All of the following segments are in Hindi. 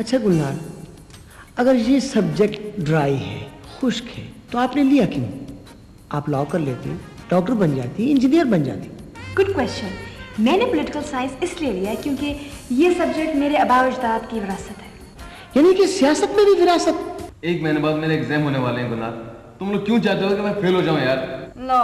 अच्छा गुलनार, अगर ये सब्जेक्ट ड्राई है, खुश्क है, तो आपने लिया क्यों? आप लॉ कर लेती, डॉक्टर बन जाती, इंजीनियर बन जाती। Good question. मैंने पॉलिटिकल साइंस इसलिए लिया है क्योंकि ये सब्जेक्ट मेरे आबा अजदाद की विरासत है। यानी कि सियासत में भी विरासत। एक महीने बाद मेरे एग्जाम होने वाले हैं गुलनार, तुम लोग क्यों चाहते हो कि मैं फेल हो जाऊं यार? लो,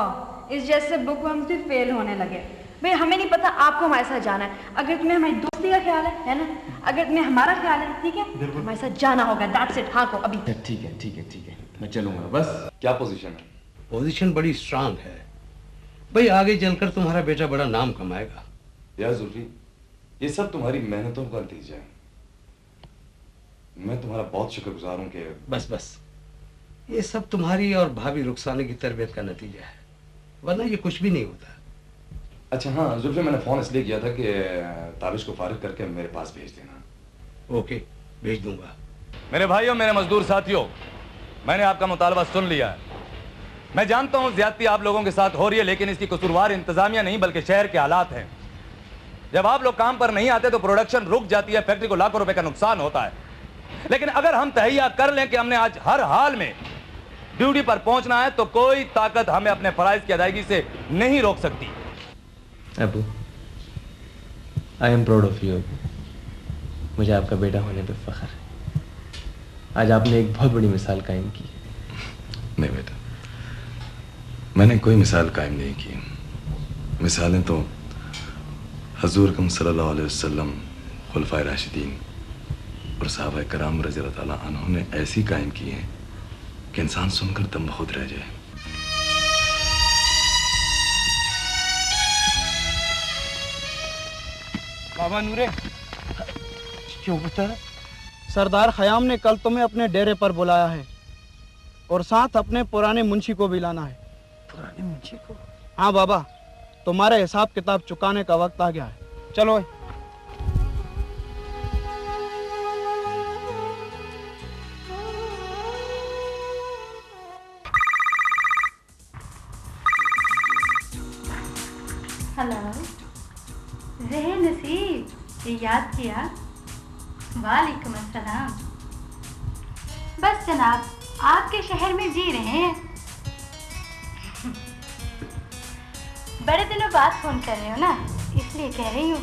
इस जैसे बुक हम से फेल होने लगे। भाई हमें नहीं पता आपको हमारे साथ जाना है। अगर तुम्हें हमारी दोस्ती का ख्याल है ना, अगर तुम्हें हमारा ख्याल है, ठीक है, हमारे साथ जाना होगा। That's it. हाँ को अभी ठीक है ठीक है ठीक है, मैं चलूंगा बस। क्या पोजीशन है? पोजीशन बड़ी स्ट्रांग है भाई, आगे चलकर तुम्हारा बेटा बड़ा नाम कमाएगा। यार जुल्फी, ये सब तुम्हारी मेहनतों का नतीजा है। मैं तुम्हारा बहुत शुक्रगुजार हूँ कि बस बस, ये सब तुम्हारी और भाभी रुखसाने की तरबियत का नतीजा है, वरना ये कुछ भी नहीं होता। अच्छा हाँ जुल्फी, मैंने फोन इसलिए किया था कि ताबिश को फारिग करके मेरे पास भेज देना। ओके, भेज दूंगा। मेरे भाइयों, मेरे मजदूर साथियों, मैंने आपका मुतालबा सुन लिया है। मैं जानता हूं ज्यादती आप लोगों के साथ हो रही है, लेकिन इसकी कसूरवार इंतजामिया नहीं बल्कि शहर के हालात हैं। जब आप लोग काम पर नहीं आते तो प्रोडक्शन रुक जाती है, फैक्ट्री को लाखों रुपए का नुकसान होता है। लेकिन अगर हम तहैया कर लें कि हमने आज हर हाल में ड्यूटी पर पहुंचना है, तो कोई ताकत हमें अपने फराइज की अदायगी से नहीं रोक सकती। Abu, I am proud of you. मुझे आपका बेटा होने पे फख्र है। आज आपने एक बहुत बड़ी मिसाल कायम की। नहीं बेटा, मैंने कोई मिसाल कायम नहीं की। मिसालें तो हजूर अकरम सल्लल्लाहु अलैहि वसल्लम, खुलफाए राशिदीन और सहाबा कराम रज़ी अल्लाह ताला अन्हुम ने ऐसी कायम की हैं कि इंसान सुनकर दम बखुद रह जाए। बाबा नूरे, क्यों पुत्र? सरदार खयाम ने कल तुम्हें अपने डेरे पर बुलाया है और साथ अपने पुराने मुंशी को भी लाना है। पुराने मुंशी को? हाँ बाबा, तुम्हारे हिसाब किताब चुकाने का वक्त आ गया है। चलो। हेलो ज़हन नसीब, ये याद किया? वालेकुम अस्सलाम। बस जनाब, आपके शहर में जी रहे हैं। बड़े दिनों बाद फोन कर रहे हो ना, इसलिए कह रही हूँ।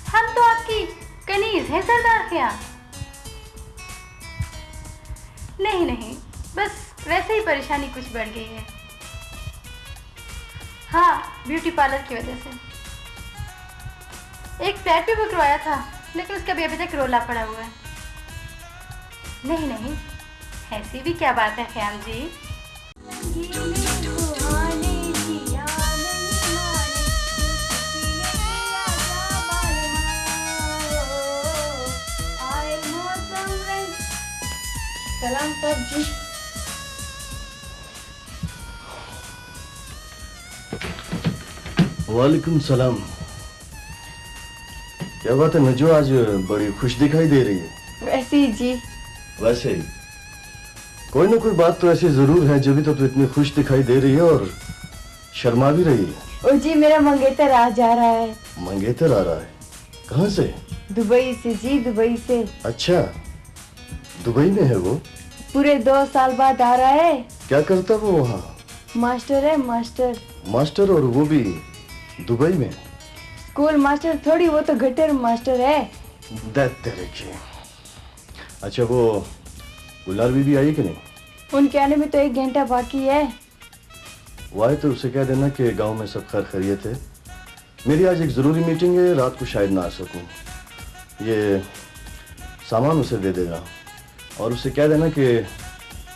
हम तो आपकी कनीज हैं सरदार खयाम। नहीं नहीं, बस वैसे ही परेशानी कुछ बढ़ गई है। हाँ, ब्यूटी पार्लर की वजह से। एक फ्लैट भी बुक करवाया था, लेकिन उसका भी अभी तक रोला पड़ा हुआ है। नहीं नहीं, ऐसी भी क्या बात है ख्याम जी। सलाम साहब जी। वालेकुम सलाम। क्या बात है नजो, आज बड़ी खुश दिखाई दे रही है। वैसे ही जी। वैसे ही कोई ना कोई बात तो ऐसी जरूर है, जब भी तो इतनी खुश दिखाई दे रही है और शर्मा भी रही है। ओ जी, मेरा मंगेतर आ जा रहा है। मंगेतर आ रहा है? कहाँ से? दुबई से जी, दुबई से। अच्छा, दुबई में है वो? पूरे 2 साल बाद आ रहा है। क्या करता वो वहाँ? मास्टर है, मास्टर। मास्टर? और वो भी दुबई में? स्कूल मास्टर थोड़ी, वो तो गटर मास्टर है। देखिए। अच्छा, वो गुलाल बीबी आई कि नहीं? उनके आने में तो 1 घंटा बाकी है। वो आए तो उसे कह देना कि गांव में सब खैर खैरियत है। मेरी आज एक ज़रूरी मीटिंग है, रात को शायद ना आ सकूं। ये सामान उसे दे देगा और उसे कह देना कि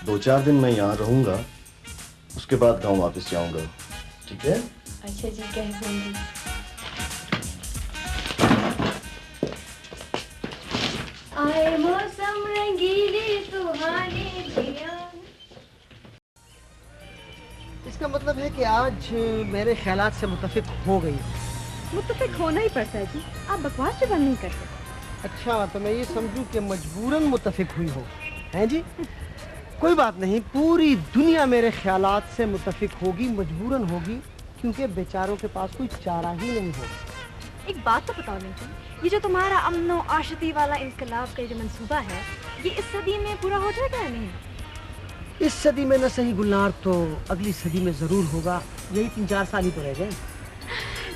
2-4 दिन मैं यहाँ रहूँगा, उसके बाद गांव वापस जाऊँगा। ठीक है? अच्छा जी, कह दूंगी। आए मौसम रंगीले सुहाने दिया। इसका मतलब है कि आज मेरे ख्यालात से मुत्तफिक हो गई। मुत्तफिक होना ही पड़ता है जी, आप बकवास से बंद नहीं करते। अच्छा, तो मैं ये समझूं कि मजबूरन मुत्तफिक हुई हो, हैं जी? कोई बात नहीं, पूरी दुनिया मेरे ख्यालात से मुत्तफिक होगी, मजबूरन होगी, क्योंकि बेचारों के पास कोई चारा ही नहीं होगा। एक बात तो बताओ लिंकन, ये जो तुम्हारा अमनो आशिती वाला इंकलाब का जो मंसूबा है, ये इस सदी में पूरा हो जाएगा या नहीं? इस सदी में न सही गुलनार तो अगली सदी में जरूर होगा। यही 3-4 साल ही तो रह गए।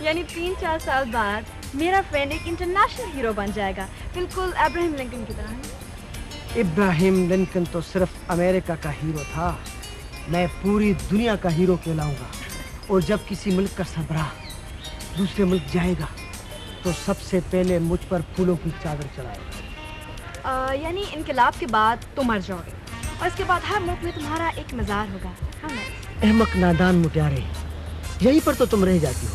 यानी 3-4 साल बाद मेरा फ्रेंड एक इंटरनेशनल हीरो बन जाएगा, बिल्कुल अब्राहम लिंकन की तरह। इब्राहिम लिंकन तो सिर्फ अमेरिका का हीरो था, मैं पूरी दुनिया का हीरो कहलाऊंगा। और जब किसी मुल्क का सरबराह दूसरे मुल्क जाएगा तो सबसे पहले मुझ पर फूलों की चादर चढ़ाएगा। यानी इनकलाब के बाद तुम मर जाओगे और इसके बाद हर मुल्क में तुम्हारा एक मज़ार होगा। अहमक नादान मुटियारे, यहीं पर तो तुम रह जाती हो।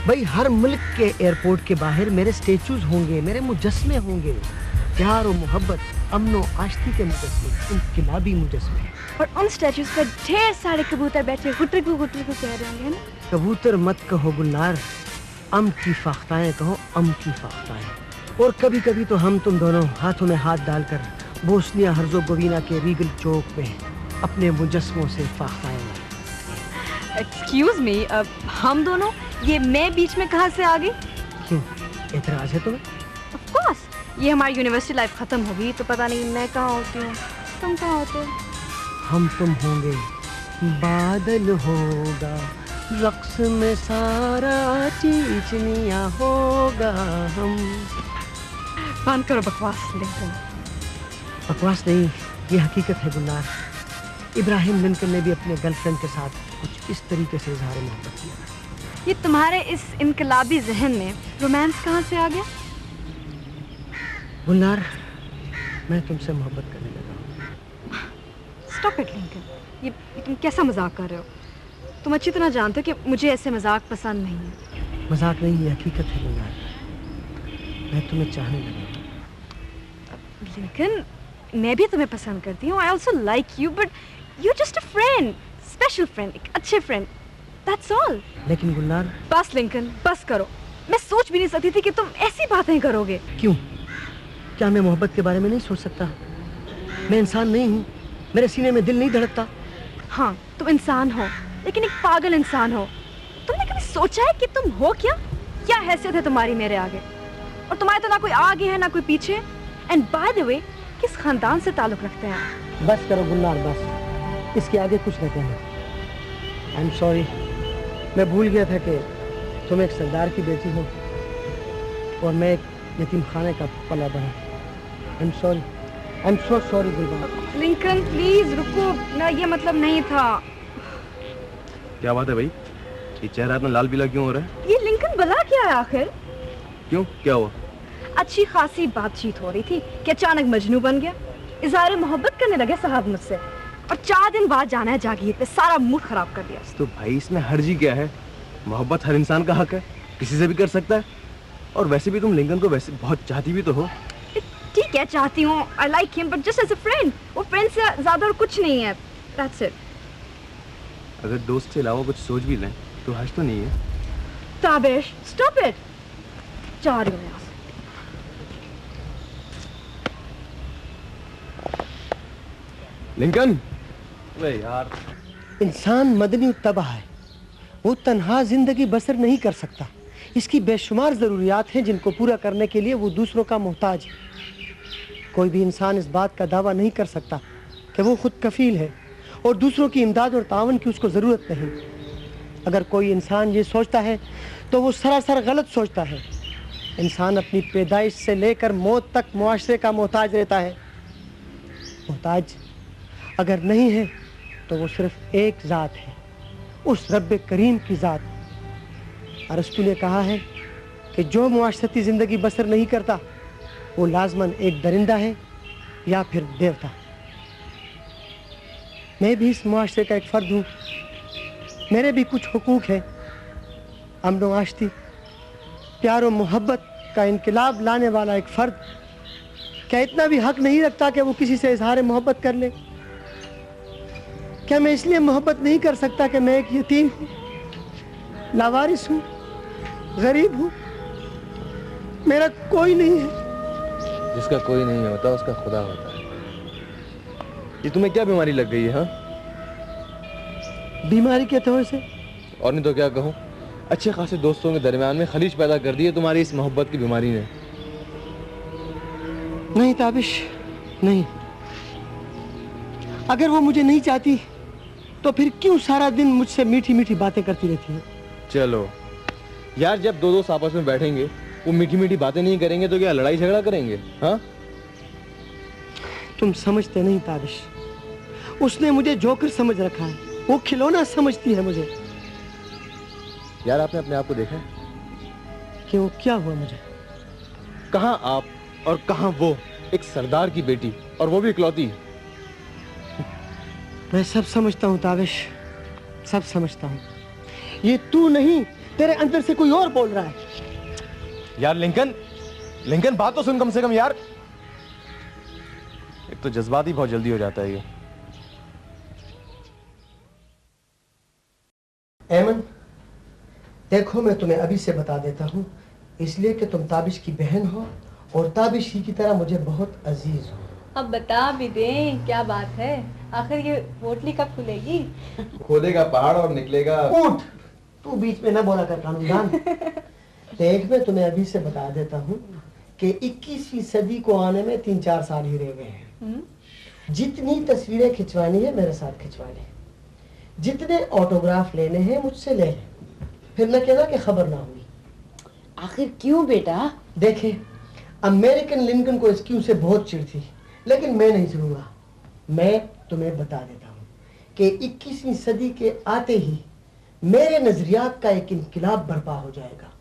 भाई हर मुल्क के एयरपोर्ट के बाहर मेरे स्टेचूज होंगे, मेरे मुजस्मे होंगे, प्यार और मोहब्बत, अमन और आश्ती के मुजस्मे, इनकलाबी मुजस्मे। और उन स्टैचूज पर ढेर सारे कबूतर बैठे गुटरी को कह रहे होंगे ना। कबूतर मत कहो गुलनार, अम की फाख्ताएं कहो, अम की फाख्ताएं। और कभी कभी तो हम तुम दोनों हाथों में हाथ डालकर बोस्निया हर्जोगोविना के रीगल चौक में अपने मुजस्मों से फाख्ताएं लाएं। एक्सक्यूज मी, हम दोनों, ये मैं बीच में कहाँ से आ गई? क्यों, एतराज है तुम्हें? ऑफ कोर्स, ये हमारी यूनिवर्सिटी लाइफ खत्म होगी तो पता नहीं मैं कहाँ होती हूँ, तुम कहाँ होते हो? हम तुम होंगे, बादल होगा, रक्स में सारा चीचनिया होगा हम। बंद करो बकवास लिंकन। बकवास नहीं, ये हकीकत है गुलनार। इब्राहिम लिंकन ने भी अपने गर्लफ्रेंड के साथ कुछ इस तरीके से इजहार मोहब्बत किया। ये तुम्हारे इस इनकलाबी जहन में रोमांस कहाँ से आ गया? गुलनार, मैं तुमसे मोहब्बत करने लगा हूँ। स्टॉप इट लिंकन, ये तुम कैसा मजाक कर रहे हो? तुम अच्छी तरह जानते हो कि मुझे ऐसे मजाक पसंद नहीं है। मजाक नहीं, ये हकीकत है गुलनार, मैं तुम्हें चाहने लगा हूँ। लिंकन, मैं भी तुम्हें पसंद करती हूँ। I also like you, but you're just a friend, special friend, एक अच्छे friend. That's all. लेकिन गुलनार। बस लिंकन, बस करो। मैं सोच भी नहीं सकती थी कि तुम ऐसी बातें करोगे। क्यों? क्या मैं मोहब्बत के बारे में नहीं सोच सकता? मैं इंसान नहीं हूँ? मेरे सीने में दिल नहीं धड़कता? हाँ, तुम इंसान हो, लेकिन एक पागल इंसान हो। तुमने कभी सोचा है कि तुम हो क्या? क्या हैसियत है तुम्हारी मेरे आगे? और तुम्हारे तो ना कोई आगे है ना कोई पीछे। एंड बाय द वे, किस खानदान से ताल्लुक रखते हैं? बस करो गुलनार, बस, इसके आगे कुछ न कहना। आई एम सॉरी, मैं भूल गया था कि तुम एक सरदार की बेटी हो और मैं एक यतीम खाने का पला बना। I am sorry, I am so sorry Gulnar. Lincoln please रुको ना, ये मतलब नहीं था। क्या बात है भाई, ये चेहरा इतना लाल पीला क्यों हो रहा है? ये लिंकन भला क्या है आखिर? क्यों, क्या हुआ? अच्छी खासी बातचीत हो रही थी कि अचानक मजनू बन गया, इज़हार मोहब्बत करने लगे साहब मुझसे, और 4 दिन बाद जाना है जागीर पे, सारा मूड खराब कर दिया। तो भाई इसमें हर्जी क्या है? मोहब्बत हर इंसान का हक है, किसी से भी कर सकता है। और वैसे भी तुम लिंकन को वैसे बहुत चाहती भी तो हो। ठीक है, चाहती हूँ, I like him, but just as a friend. वो फ्रेंड से ज्यादा और कुछ नहीं है, दैट्स इट। अगर दोस्त के अलावा कुछ सोच भी लें तो हर्ज तो नहीं है। Tabish, stop it. जा रही हूँ यहाँ से। लिंकन, अरे यार, इंसान मदनी तबाह है, वो तन्हा जिंदगी बसर नहीं कर सकता। इसकी बेशुमार ज़रूरियात हैं जिनको पूरा करने के लिए वो दूसरों का मोहताज है। कोई भी इंसान इस बात का दावा नहीं कर सकता कि वो खुद कफील है और दूसरों की इमदाद और तावन की उसको ज़रूरत नहीं। अगर कोई इंसान ये सोचता है तो वो सरासर गलत सोचता है। इंसान अपनी पैदाइश से लेकर मौत तक मुआशरे का मोहताज रहता है। मोहताज अगर नहीं है तो वो सिर्फ एक ज़ात है, उस रब्बे करीम की ज़ात। अरस्तु ने कहा है कि जो मुआशरती ज़िंदगी बसर नहीं करता वो लाजमन एक दरिंदा है या फिर देवता। मैं भी इस मुआशरे का एक फ़र्द हूँ, मेरे भी कुछ हुकूक हैं। अमन व आश्ती, प्यार और मोहब्बत का इनकलाब लाने वाला एक फ़र्द क्या इतना भी हक नहीं रखता कि वो किसी से इजहार मोहब्बत कर ले? क्या मैं इसलिए मोहब्बत नहीं कर सकता कि मैं एक यतीम हूँ, लावारिस हूँ, गरीब हूँ, मेरा कोई नहीं है? जिसका कोई नहीं होता उसका खुदा होता है। ये तुम्हें क्या बीमारी लग गई है? हाँ, बीमारी के तौर से? और नहीं तो क्या कहूँ, अच्छे खासे दोस्तों के दरमियान में खलीज पैदा कर दी है तुम्हारी इस मोहब्बत की बीमारी ने। नहीं ताबिश, नहीं। अगर वो मुझे नहीं चाहती तो फिर क्यों सारा दिन मुझसे मीठी मीठी बातें करती रहती है? चलो यार, जब दो दोस्त आपस में बैठेंगे वो मीठी मीठी बातें नहीं करेंगे तो क्या लड़ाई झगड़ा करेंगे? हाँ, तुम समझते नहीं ताबिश, उसने मुझे जोकर समझ रखा है, वो खिलौना समझती है मुझे। यार आपने अपने आप को देखा है? क्यों, क्या हुआ मुझे? कहाँ आप और कहाँ वो, एक सरदार की बेटी और वो भी इकलौती। मैं सब समझता हूँ ताबिश, सब समझता हूँ। ये तू नहीं, तेरे अंदर से कोई और बोल रहा है। यार लिंकन, लिंकन बात तो सुन कम से कम यार। एक तो जज्बाती बहुत जल्दी हो जाता है ये। ऐमन, देखो मैं तुम्हें अभी से बता देता हूँ, इसलिए कि तुम ताबिश की बहन हो और ताबिश ही की तरह मुझे बहुत अजीज हो। अब बता भी दें, क्या बात है? आखिर ये पोटली कब खुलेगी? खोलेगा पहाड़ और निकलेगा ऊंट। तू बीच में ना बोला कर कानूनदान। देख मैं तुम्हें अभी से बता देता हूँ कि 21वीं सदी को आने में 3-4 साल ही रह गए हैं। जितनी तस्वीरें खिंचवानी है मेरे साथ खिंचवा ले, जितने ऑटोग्राफ लेने हैं मुझसे ले ले, फिर न कहना कि खबर ना हुई। आखिर क्यों बेटा? देखे, अमेरिकन लिंकन को इस क्यों से बहुत चिढ़ थी, लेकिन मैं नहीं चिढ़ूंगा। मैं तुम्हें बता देता हूँ कि 21वीं सदी के आते ही मेरे नजरियात का एक इनकलाब बर्पा हो जाएगा।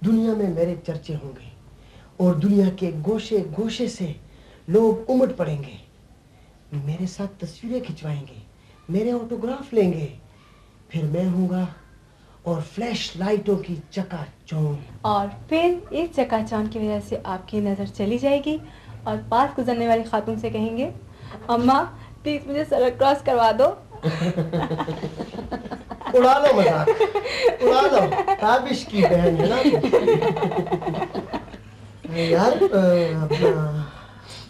दुनिया में मेरे चर्चे होंगे और दुनिया के गोशे गोशे से लोग उमड़ पड़ेंगे, मेरे साथ तस्वीरें खिंचवाएंगे, मेरे ऑटोग्राफ लेंगे, फिर मैं हूँगा और फ्लैश लाइटों की चकाचौंध। और फिर इस चकाचौंध की वजह से आपकी नजर चली जाएगी और पास गुजरने वाली खातून से कहेंगे, अम्मा प्लीज मुझे सड़क क्रॉस करवा दो। उड़ा लो मजाक, उड़ा लो, ताबिश की बहन है ना यार। अपना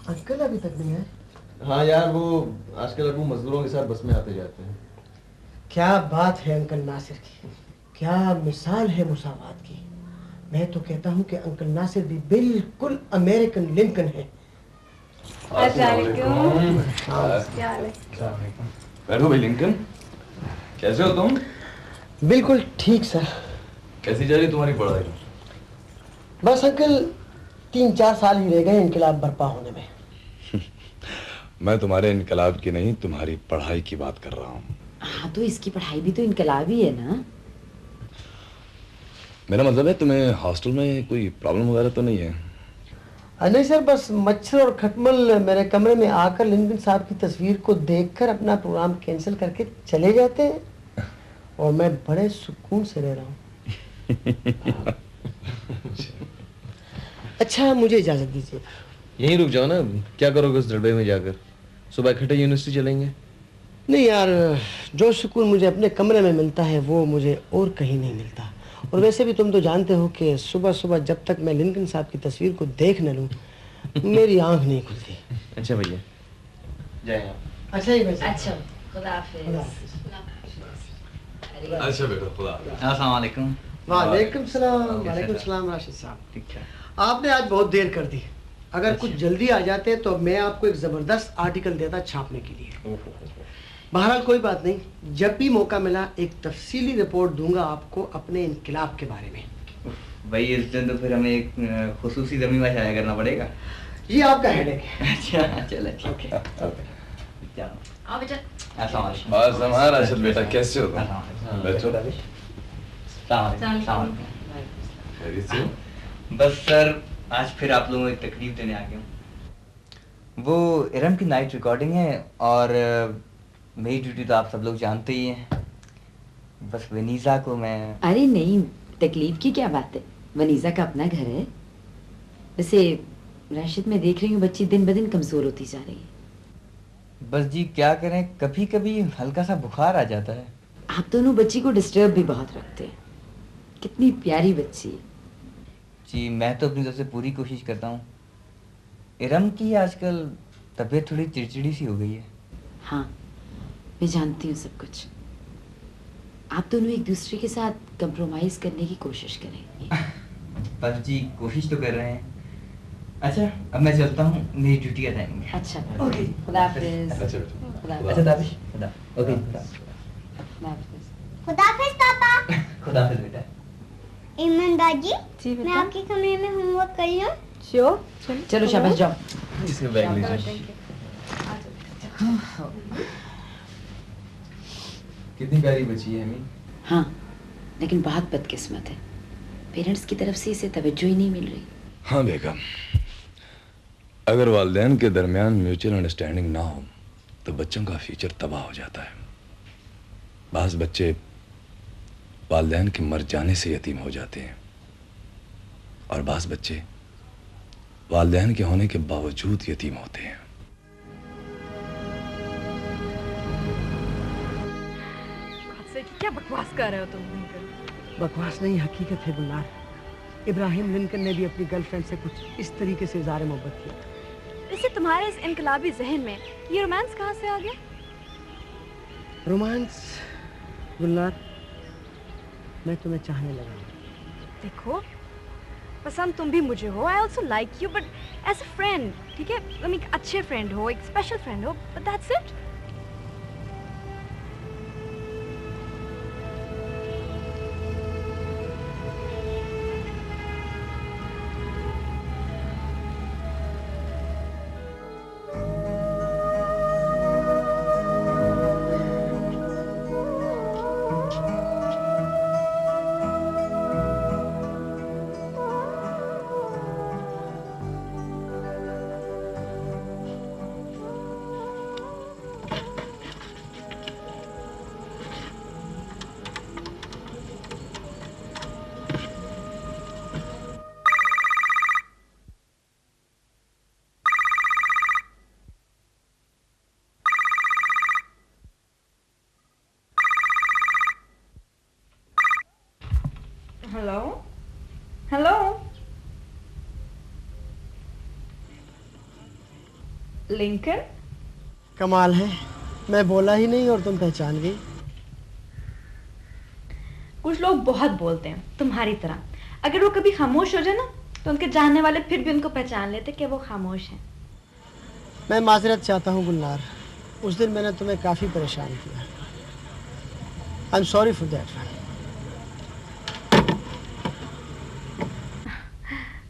अंकल अभी तक नहीं है? हाँ यार, वो आजकल अबू मजदूरों के साथ बस में आते जाते हैं। क्या बात है अंकल नासिर की, क्या मिसाल है मुसावात की। मैं तो कहता हूँ कि अंकल नासिर भी बिल्कुल अमेरिकन लिंकन है। बैठो भाई लिंकन, कैसे हो तुम? बिल्कुल ठीक सर। कैसी जा रही तुम्हारी पढ़ाई? बस अंकल 3-4 साल ही रह गए इनकलाब बर्पा होने में। मैं तुम्हारे इनकलाब की नहीं, तुम्हारी पढ़ाई की बात कर रहा हूँ। हाँ तो इसकी पढ़ाई भी तो इनकलाबी है ना। मेरा मतलब है तुम्हें हॉस्टल में कोई प्रॉब्लम वगैरह तो नहीं है? नहीं सर, बस मच्छर और खटमल मेरे कमरे में आकर लिंकन साहब की तस्वीर को देखकर अपना प्रोग्राम कैंसिल करके चले जाते हैं और मैं बड़े सुकून से रह रहा हूँ। अच्छा मुझे इजाजत दीजिए। यहीं रुक जाओ ना, क्या करोगे उस दड़बे में जाकर? सुबह इकट्ठे यूनिवर्सिटी चलेंगे। नहीं यार, जो सुकून मुझे अपने कमरे में मिलता है वो मुझे और कहीं नहीं मिलता। और वैसे भी तुम तो जानते हो कि सुबह सुबह जब तक मैं लिंकन साहब की तस्वीर को देख न लूं मेरी आंख नहीं खुलती। अच्छा भैया, जय। अच्छा ही वैसे। अच्छा, खुदा हाफिज़। अच्छा बेटा, खुदा। अस्सलाम वालेकुम। वालेकुम सलाम। वालेकुम सलाम राशिद साहब। ठीक है। आपने आज बहुत देर कर दी। अगर कुछ जल्दी आ जाते तो मैं आपको एक जबरदस्त आर्टिकल देता छापने के लिए। बहरहाल कोई बात नहीं, जब भी मौका मिला एक तफसीली रिपोर्ट दूंगा आपको अपने इनकलाब के बारे में। भाई इस दिन तो फिर हमें एक खुसूसी ज़मीन में शाया करना पड़ेगा। ये आपका हेडेक है। अच्छा चलो ठीक है। आओ बेटा। अस्सलाम वालेकुम। बस हमारा राशिद बेटा, कैसे हो तुम? बैठो। खैरियत से हो? बस सर, आज फिर आप लोगों को एक तकलीफ देने आ गया हूँ। वो इरम की नाइट रिकॉर्डिंग है और मेरी ड्यूटी तो आप सब लोग जानते ही हैं। बस वनीज़ा को मैं... अरे नहीं, तकलीफ की क्या बात है, वनीज़ा का अपना घर है। वैसे राशिद मैं देख रही हूँ बच्ची दिन ब दिन कमज़ोर होती जा रही है। बस जी क्या करें, कभी कभी हल्का सा बुखार आ जाता है। आप दोनों बच्ची को डिस्टर्ब भी बहुत रखते हैं। कितनी प्यारी बच्ची है। जी मैं तो अपनी तरफ से पूरी कोशिश करता हूँ। इरम की आजकल तबीयत थोड़ी चिड़चिड़ी सी हो गई है। हाँ मैं जानती हूँ सब कुछ। आप दोनों एक दूसरे के साथ कंप्रोमाइज करने की कोशिश करें। बस जी कोशिश तो कर रहे हैं। अच्छा अब मैं चलता हूँ, मेरी ड्यूटी का टाइम है। अच्छा ओके खुदा हाफिज। अच्छा दाबिश खुदा। ओके खुदा हाफिज पापा। खुदा हाफिज बेटा। ईमान जी मैं आपके कमरे में होमवर्क कर लूं? श्योर। चलो शाबाश जाओ। इसके बैग लीजिए। कितनी प्यारी बच्ची है अम्मी। हाँ लेकिन बहुत बदकिस्मत है, पेरेंट्स की तरफ से इसे तवज्जो ही नहीं मिल रही। हाँ बेगम, अगर वालिदैन के दरमियान म्यूचुअल अंडरस्टैंडिंग ना हो तो बच्चों का फ्यूचर तबाह हो जाता है। बाज़ बच्चे वालिदैन के मर जाने से यतीम हो जाते हैं और बाज़ बच्चे वालिदैन के होने के बावजूद यतीम होते हैं। क्या बकवास कर रहे हो तुम लिंकन? बकवास नहीं, हकीकत है गुलनार। इब्राहिम लिंकन ने भी अपनी गर्लफ्रेंड से कुछ इस तरीके से इज़हार मोहब्बत किया। वैसे तुम्हारे इस इनकलाबी जहन में ये रोमांस कहाँ से आ गया? रोमांस गुलनार, मैं तुम्हें चाहने लगा। देखो पसंद तुम भी मुझे हो, I also like you, but as a friend, ठीक है? तुम एक अच्छे फ्रेंड हो, एक स्पेशल फ्रेंड हो, but that's it. Hello hello Lincoln. कमाल है, मैं बोला ही नहीं और तुम पहचान गई। कुछ लोग बहुत बोलते हैं तुम्हारी तरह, अगर वो कभी खामोश हो जाए ना तो उनके जानने वाले फिर भी उनको पहचान लेते कि वो खामोश हैं। मैं माजरत चाहता हूँ गुलनार, उस दिन मैंने तुम्हें काफ़ी परेशान किया। I am sorry for that.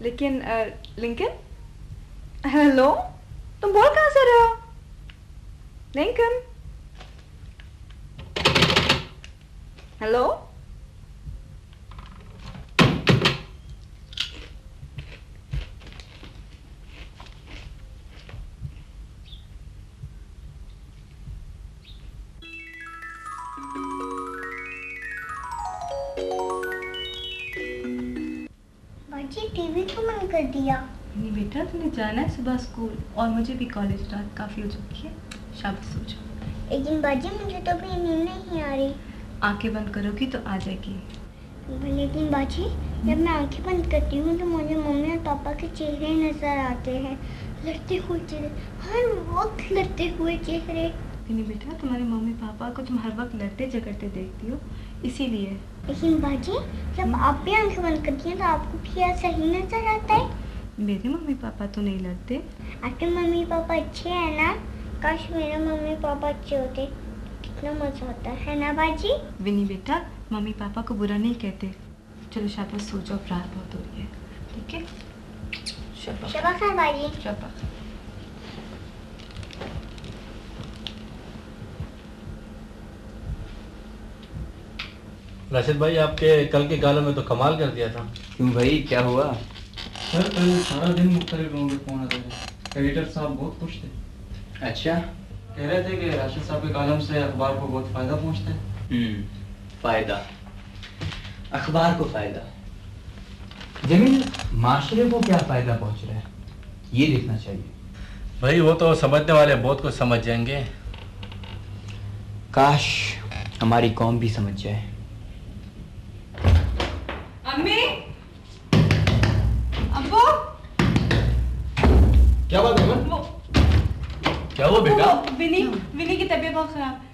लेकिन लिंकन, हेलो, तुम बोल कहाँ से रहे हो? Lincoln, hello. टीवी क्यों बंद कर दिया? नहीं बेटा, तुम्हें जाना है सुबह स्कूल और मुझे भी कॉलेज, रात काफ़ी हो चुकी है, शाबाश सो जाओ। लेकिन बाजी मुझे तो भी नींद नहीं आ रही। आंखें बंद करोगी तो आ जाएगी। लेकिन बाजी जब मैं आंखें बंद करती हूँ तो मुझे मम्मी और पापा के चेहरे नजर आते हैं, लड़ते हुए चेहरे, हर वक्त लड़ते हुए चेहरे। नहीं बेटा, तुम्हारे मम्मी पापा को तुम हर वक्त लड़ते झगड़ते देखती हो, इसीलिए। लेकिन बाजी जब आप भी आंखें बंद करती हैं तो आपको क्या सही नजर आता है? मेरे मम्मी पापा तो नहीं लड़ते। आपके मम्मी पापा अच्छे हैं ना? काश मेरे मम्मी पापा अच्छे होते, कितना मजा होता है ना बाजी? विनी बेटा, मम्मी पापा को बुरा नहीं कहते। चलो शाबाश सो जाओ, रात बहुत हो रही है, ठीक है? शाबाश बाजी। शाबाश। राशिद भाई, आपके कल के गालों में तो कमाल कर दिया था। क्यों भाई, क्या हुआ? सर कल सारा दिन मुख्तलिफ लोगों के फोन आते थे। एडिटर साहब बहुत खुश थे। अच्छा, कह रहे थे कि राशिद साहब के कॉलम से अखबार को बहुत फायदा पहुंचता है। फायदा, अखबार को फायदा। जमीन माशरे को क्या फायदा पहुंच रहा है, ये देखना चाहिए। भाई वो तो समझने वाले बहुत कुछ समझ जाएंगे। काश हमारी कौम भी समझ जाए। अम्मी, अब्बू, क्या बात है? वो क्या हुआ बेटा? विनी की तबीयत बहुत खराब है।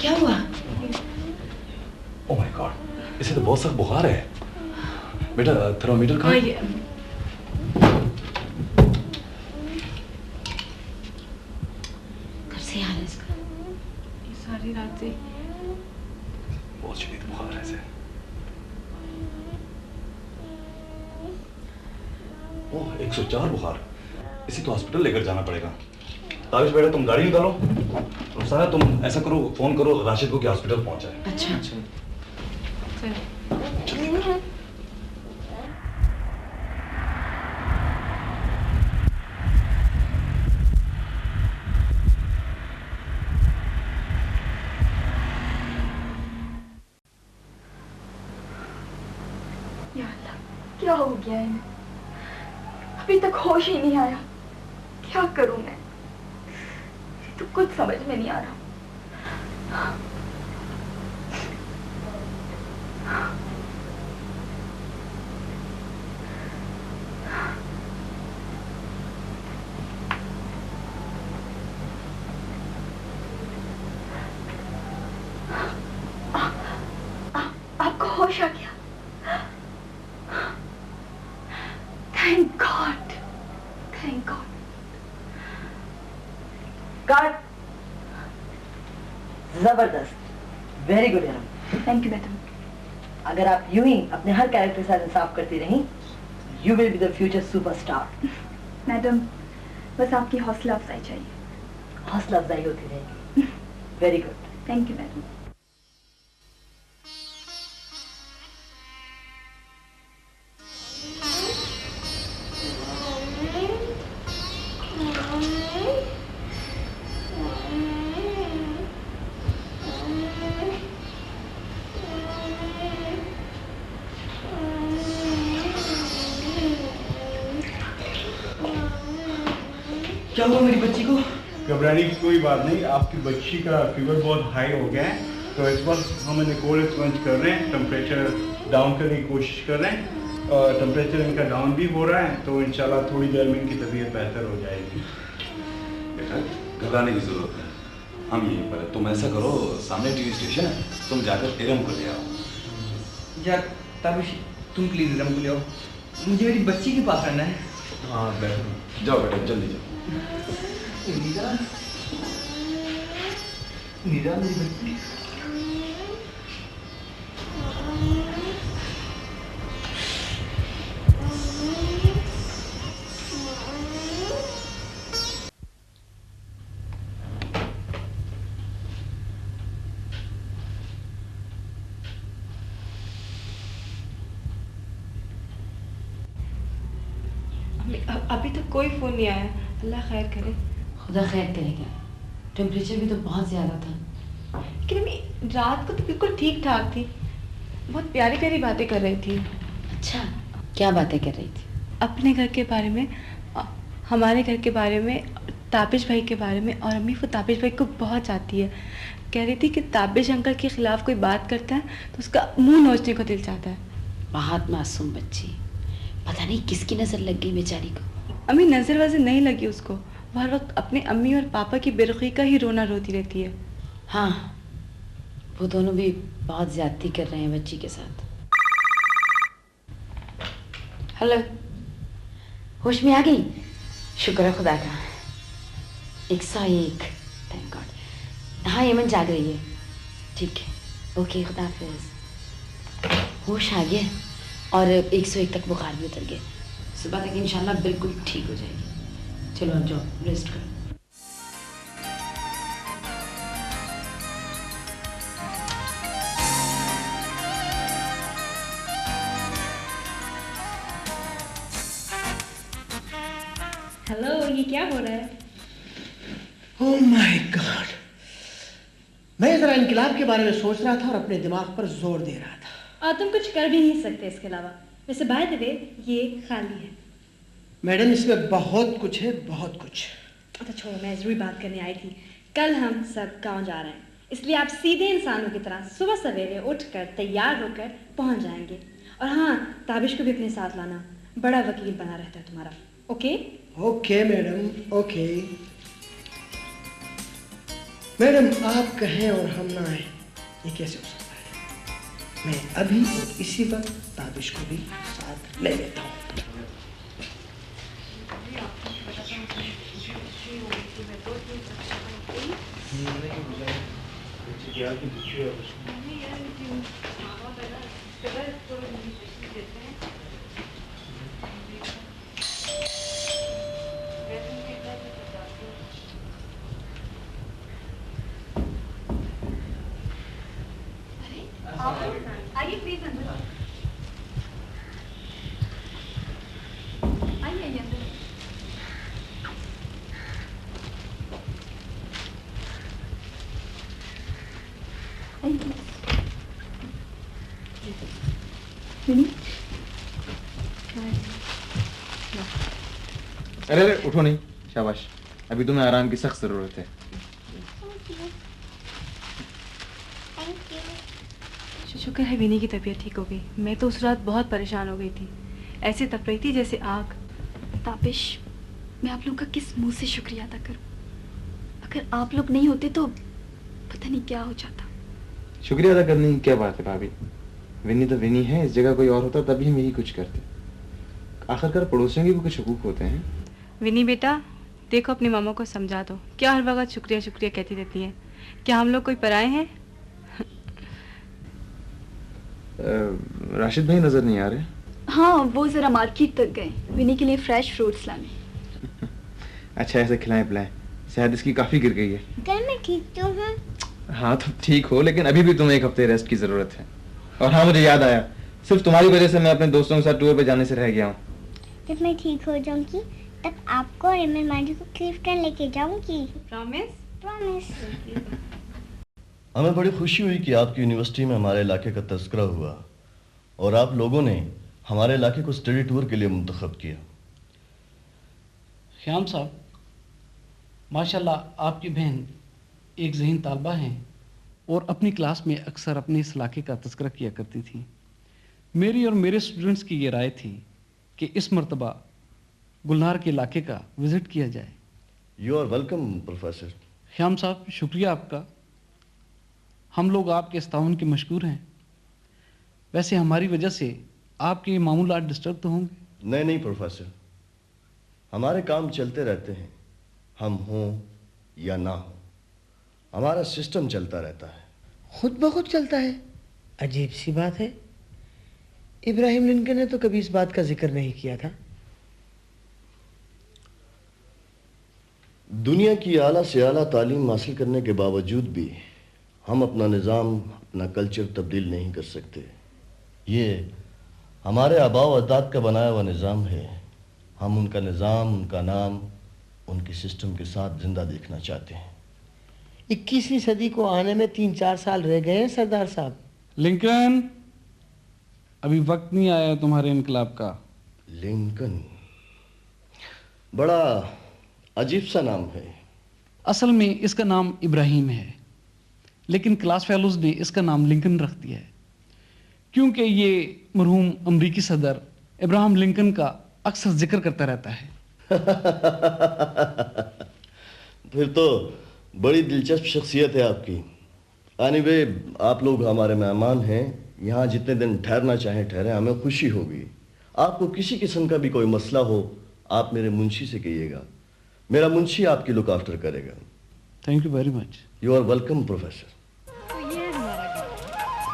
क्या हुआ? ओह माय गॉड, इसे तो बहुत सख्त बुखार है। बेटा थर्मामीटर कहाँ है? कब से हाल है इसका? सारी रात से बहुत शदीद बुखार है इसे। ओह 104 बुखार, इसे तो हॉस्पिटल लेकर जाना पड़ेगा। ताबिश बेटा तुम गाड़ी निकालो। रुखसाना तुम ऐसा करो, फोन करो राशिद को कि हॉस्पिटल पहुंच जाए। अच्छा या अल्लाह, क्या हो गया है? अभी तक होश ही नहीं आया। क्या करूं मैं? तो कुछ समझ में नहीं आ रहा। आपको होश आ गया? Thank God, thank God. गार्ड, जबरदस्त, very good Iram. Thank you madam. अगर आप यूं ही अपने हर कैरेक्टर के साथ इंसाफ करती रहीं, you will be the future superstar. Madam, बस आपकी हौसला अफजाई चाहिए। हौसला अफजाई होती रहेगी। Very good. Thank you madam. क्या हुआ मेरी बच्ची को? घबराने की कोई बात नहीं, आपकी बच्ची का फीवर बहुत हाई हो गया है, तो इस वक्त हम निकोल स्पंज कर रहे हैं, टेम्परेचर डाउन करने की कोशिश कर रहे हैं, और टेम्परेचर इनका डाउन भी हो रहा है, तो इंशाल्लाह थोड़ी देर में इनकी तबीयत बेहतर हो जाएगी। बेटा घबराने की जरूरत है, हम यहीं पर हैं। तुम ऐसा करो, सामने टीवी स्टेशन है, तुम जाकर इरम को ले आओ। यार ताबिश, तुम प्लीज इरम को ले आओ, मुझे मेरी बच्ची के पास रहना है। हाँ बैठो, जाओ बेटा जल्दी जाओ। नीरा, नीरा मेरी बच्ची। अभी तक कोई फोन नहीं आया। अल्लाह खैर करे। खुदा खैर करेगा। टेम्परेचर भी तो बहुत ज़्यादा था। लेकिन अम्मी रात को तो बिल्कुल ठीक ठाक थी, बहुत प्यारी प्यारी बातें कर रही थी। अच्छा, क्या बातें कर रही थी? अपने घर के बारे में, हमारे घर के बारे में, ताबिश भाई के बारे में। और अम्मी वो ताबिश भाई को बहुत चाहती है। कह रही थी कि ताबिश अंकल के खिलाफ कोई बात करता है तो उसका मुंह नोचने को दिल चाहता है। बहुत मासूम बच्ची, पता नहीं किसकी नज़र लग गई बेचारी को। अम्मी नज़र वज़र नहीं लगी उसको, वो हर वक्त अपने अम्मी और पापा की बेरुखी का ही रोना रोती रहती है। हाँ, वो दोनों भी बहुत ज्यादती कर रहे हैं बच्ची के साथ। हेलो, होश में आ गई? शुक्र है खुदा का। 101, थैंक गॉड। हाँ यमन जाग रही है। ठीक है, ओके, खुदा हाफिज़। होश आ गया और 101 तक बुखार भी उतर गया। सुबह तक इंशाल्लाह बिल्कुल ठीक हो जाएगी। चलो अब जाओ, रेस्ट करो। हेलो, ये क्या हो रहा है? ओह माय गॉड, मैं जरा इनकलाब के बारे में सोच रहा था और अपने दिमाग पर जोर दे रहा था। और तुम कुछ कर भी नहीं सकते इसके अलावा। वैसे बाय द वे ये खाली है। मैडम इसमें बहुत कुछ है, बहुत कुछ। अच्छा छोड़ो, मैं जरूरी बात करने आई थी। कल हम सब गांव जा रहे हैं, इसलिए आप सीधे इंसानों की तरह सुबह सवेरे उठकर तैयार होकर पहुंच जाएंगे। और हाँ, ताबिश को भी अपने साथ लाना, बड़ा वकील बना रहता है तुम्हारा। Okay okay madam, okay. Madam, आप कहें और हम ना आए, ये कैसे हो सकता है? मैं अभी और इसी वक्त ताबिश को भी साथ ले लेता हूँ। आइए प्लीज अंदर आइए अंदर। अरे अरे उठो नहीं, शाबाश, अभी तुम्हें आराम की सख्त जरूरत है। शुक्र है विनी की तबीयत ठीक हो गई। मैं तो उस रात बहुत परेशान हो गई थी, ऐसे तप रही थी जैसे आग। ताबिश, मैं आप लोगों का किस मुंह से शुक्रिया अदा करूं? अगर आप लोग नहीं होते तो पता नहीं क्या हो जाता। शुक्रिया अदा करने की क्या बात है भाभी? विनी तो विनी है, इस जगह कोई और होता तभी हम यही कुछ करते। आखिरकार पड़ोसियों के भी कुछ हुकूक होते हैं। विनी बेटा, देखो अपनी मामा को समझा दो, क्या हर वक्त शुक्रिया शुक्रिया कहती रहती हैं? क्या हम लोग कोई पराए हैं? राशिद भाई नजर नहीं आ रहे? हाँ, वो जरा मार्केट तक गए विनी के लिए फ्रेश फ्रूट्स लाने। अच्छा, ऐसे खिलाएं पिलाएं, शायद इसकी काफी गिर गई है। कल मैं ठीक तो हूँ। हाँ तो ठीक हो, लेकिन अभी भी तुम्हें एक हफ्ते रेस्ट की जरूरत है। और हाँ, मुझे याद आया, सिर्फ तुम्हारी वजह से मैं अपने दोस्तों के साथ टूर पे जाने से रह गया हूँ। जब मैं ठीक हो जाऊंगी तब आपको और इमरान माजी को क्लिफ्टन लेके जाऊंगी। प्रॉमिस? प्रॉमिस। हमें बड़ी खुशी हुई कि आपकी यूनिवर्सिटी में हमारे इलाके का तज़किरा हुआ और आप लोगों ने हमारे इलाके को स्टडी टूर के लिए मुंतखब किया। ख़याम साहब, माशाल्लाह आपकी बहन एक ज़हीन तालबा हैं और अपनी क्लास में अक्सर अपने इस इलाके का तज़किरा किया करती थी। मेरी और मेरे स्टूडेंट्स की ये राय थी कि इस मर्तबा गुलनार के इलाके का विज़िट किया जाए। You are welcome professor. Khayyam साहब, शुक्रिया आपका। हम लोग आपके इस ताउन के मशकूर हैं। वैसे हमारी वजह से आपके मामूलात डिस्टर्ब तो होंगे? नहीं नहीं प्रोफेसर, हमारे काम चलते रहते हैं, हम हों या ना हो, हमारा सिस्टम चलता रहता है। खुद ब खुद चलता है? अजीब सी बात है। इब्राहिम लिंकन ने तो कभी इस बात का जिक्र नहीं किया था। दुनिया की आला से आला तालीम हासिल करने के बावजूद भी हम अपना निज़ाम, अपना कल्चर तब्दील नहीं कर सकते। ये हमारे आबाओ अजदाद का बनाया हुआ निज़ाम है। हम उनका निज़ाम, उनका नाम, उनके सिस्टम के साथ जिंदा देखना चाहते हैं। 21वीं सदी को आने में 3-4 साल रह गए हैं सरदार साहब। लिंकन, अभी वक्त नहीं आया तुम्हारे इनकलाब का। लिंकन बड़ा अजीब सा नाम है। असल में इसका नाम इब्राहिम है, लेकिन क्लास फेलोज ने इसका नाम लिंकन रख दिया है क्योंकि ये मरहूम अमरीकी सदर इब्राहिम लिंकन का अक्सर जिक्र करता रहता है। फिर तो बड़ी दिलचस्प शख्सियत है आपकी। एनीवे, आप लोग हमारे मेहमान हैं, यहाँ जितने दिन ठहरना चाहें ठहरें, हमें खुशी होगी। आपको किसी किस्म का भी कोई मसला हो, आप मेरे मुंशी से कहिएगा, मेरा मुंशी आपकी लुक आफ्टर करेगा। Thank you very much. You are welcome professor. तो ये है हमारा घर।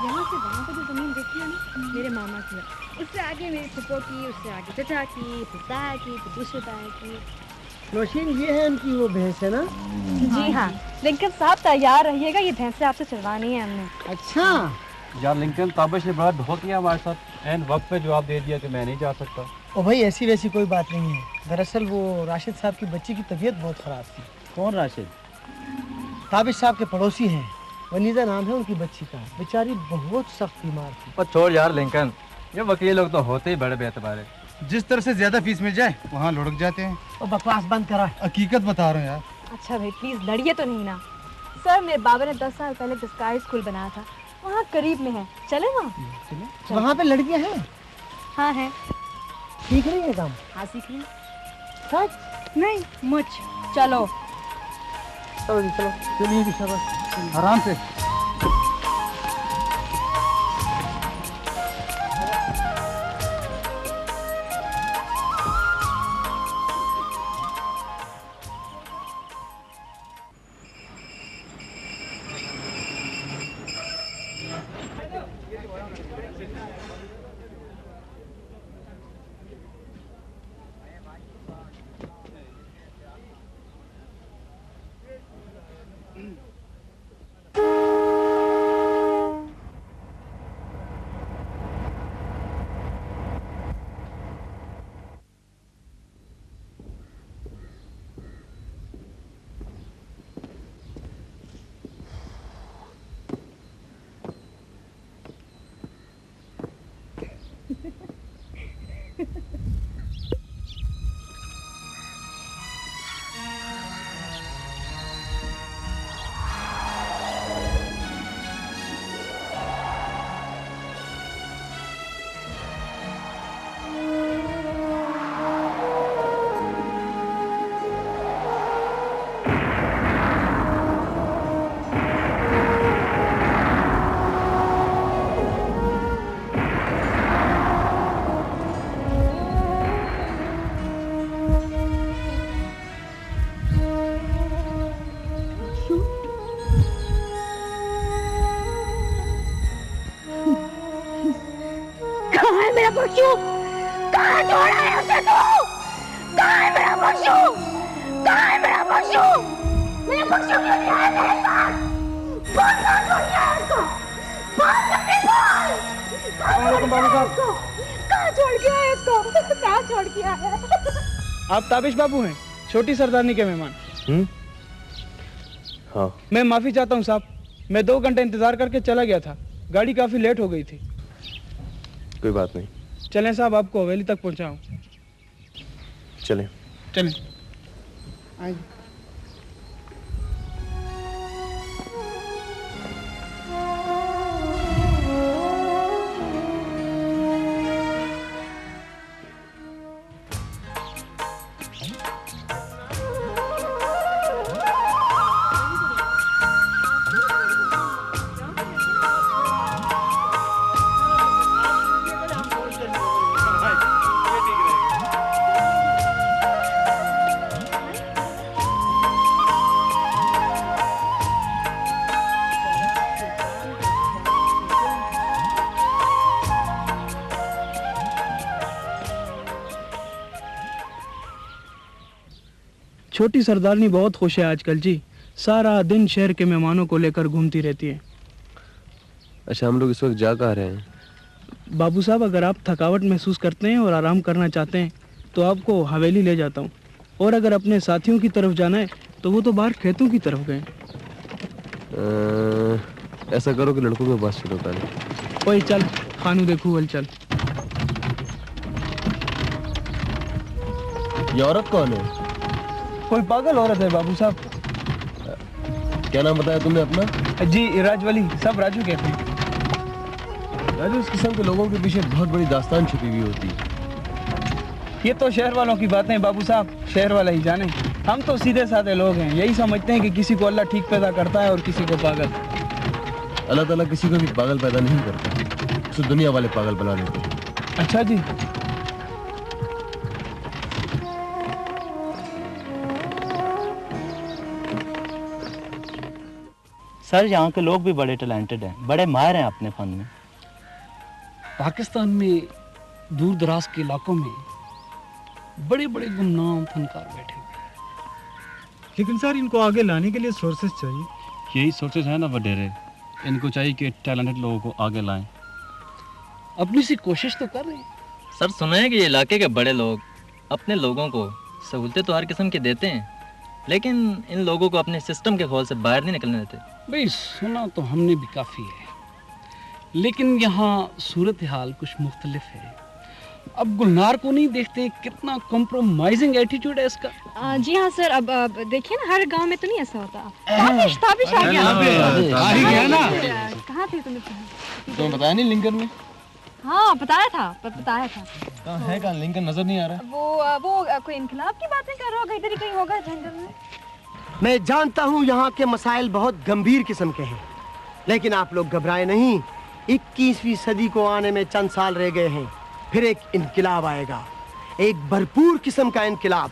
यहाँ से वहाँ पर जो ज़मीन देखी है ना, मेरे मामा की है। उससे आगे मेरी फुप्पो की, उससे आगे चचा की, फिर ताया की, फिर दूसरे ताया की। नौशीन, ये है उनकी वो भैंस है ना? जी हाँ। लिंकन साहब तैयार रहिएगा, ये भैंसें आपसे चलवानी है हमने। अच्छा यार लिंकन, ताबिश ने बड़ा धोखा किया हमारे साथ। एन वक्त पे जवाब दे दिया कि मैं नहीं जा सकता। ओ भाई, ऐसी वैसी कोई बात नहीं है। दरअसल वो राशिद साहब की बच्ची की तबीयत बहुत ख़राब थी। कौन राशिद? ताबिश साहब के पड़ोसी हैं, वनीज़ा नाम है उनकी बच्ची का। बेचारी बहुत सख्त बीमार थी। पर छोड़ यार लिंकन, ये वकील लोग तो होते ही बड़े बेतबार है। जिस तरह से ज्यादा फीस मिल जाए वहाँ लुढ़क जाते हैं। और बकवास बंद करा, हकीकत बता रहा हूँ यार। अच्छा भाई प्लीज लड़िए तो नहीं ना। सर, मेरे बाबा ने 10 साल पहले डिस्गाइज स्कूल बनाया था, वहाँ करीब में है, चले वहाँ? वहाँ पे लड़कियाँ हैं? हाँ हैं। सीख रही है काम? हाँ सीख रही। सच? नहीं मुझ। चलो चलो जी चलो। चलिए जी शाबाश, आराम से। बच्चू, कहाँ छोड़ा है उसे तू? कहाँ है मेरा बच्चू? कहाँ है मेरा बच्चू? मेरा बच्चू क्यों नहीं आया मेरे पास? कौन छोड़ दिया है उसको? कौन जल्दी बोल? कहाँ छोड़ गया है उसको? कहाँ छोड़ गया है? आप ताबिश बाबू हैं, छोटी सरदारनी के मेहमान। हाँ। मैं माफी चाहता हूँ साहब, मैं 2 घंटे इंतजार करके चला गया था, गाड़ी काफी लेट हो गई थी। कोई बात नहीं। चलें साहब, आपको हवेली तक पहुंचाऊं। चलें। चलें। छोटी सरदारनी बहुत खुश है आजकल जी, सारा दिन शहर के मेहमानों को लेकर घूमती रहती है। अच्छा, हम लोग इस वक्त जा कहाँ रहे हैं? बाबू साहब, अगर आप थकावट महसूस करते हैं और आराम करना चाहते हैं तो आपको हवेली ले जाता हूँ, और अगर अपने साथियों की तरफ जाना है तो वो तो बाहर खेतों की तरफ गए। ऐसा करो कि लड़कों के पास चलो पहले। ओए चल, खानू देखू वल चल। ये औरत कौन है? कोई पागल औरत है बाबू साहब। क्या नाम बताया तुमने अपना? जी राजवली, सब राजू कहते हैं। राजू, इस किस्म के लोगों के पीछे बहुत बड़ी दास्तान छुपी हुई होती है। ये तो शहर वालों की बातें बाबू साहब, शहर वाला ही जाने। हम तो सीधे साधे लोग हैं, यही समझते हैं कि किसी को अल्लाह ठीक पैदा करता है और किसी को पागल। अल्लाह ताला किसी को भी पागल पैदा नहीं करता, उसे दुनिया वाले पागल बना देते हैं। अच्छा जी। सर, यहाँ के लोग भी बड़े टैलेंटेड हैं, बड़े माहिर हैं अपने फन में। पाकिस्तान में दूर दराज के इलाकों में बड़े बड़े गुमनाम फनकार बैठे हुए हैं, लेकिन सर इनको आगे लाने के लिए सोर्सेज चाहिए। यही सोर्सेज हैं ना वडेरे, इनको चाहिए कि टैलेंटेड लोगों को आगे लाएं। अपनी सी कोशिश तो कर रहे हैं। सर, सुना है कि ये इलाके के बड़े लोग अपने लोगों को सहूलतें तो हर किस्म की देते हैं, लेकिन इन लोगों को अपने सिस्टम के खौल से बाहर नहीं निकलने देते। भाई सुना तो हमने भी काफ़ी है, लेकिन यहाँ सूरत हाल कुछ मुख्तलिफ है। अब गुलनार को नहीं देखते कितना कॉम्प्रोमाइजिंग एटीट्यूड है इसका। जी हाँ सर, अब देखिए ना, हर गांव में तो नहीं ऐसा होता। ताबिश आ गया। आ ही गया ना। कहाँ थे तुम्हें? तुम्हें बताया नहीं लिंकन में? हाँ बताया था, बताया था। कहाँ है? कहाँ लिंकन नजर नहीं आ रहा? वो कोई इनकलाब की बातें कर रहा होगा, इधर ही कहीं होगा जंगल में। मैं जानता हूं यहाँ के मसाइल बहुत गंभीर किस्म के हैं, लेकिन आप लोग घबराए नहीं। 21वीं सदी को आने में चंद साल रह गए हैं, फिर एक इनकिलाब आएगा, एक भरपूर किस्म का इनकिलाब,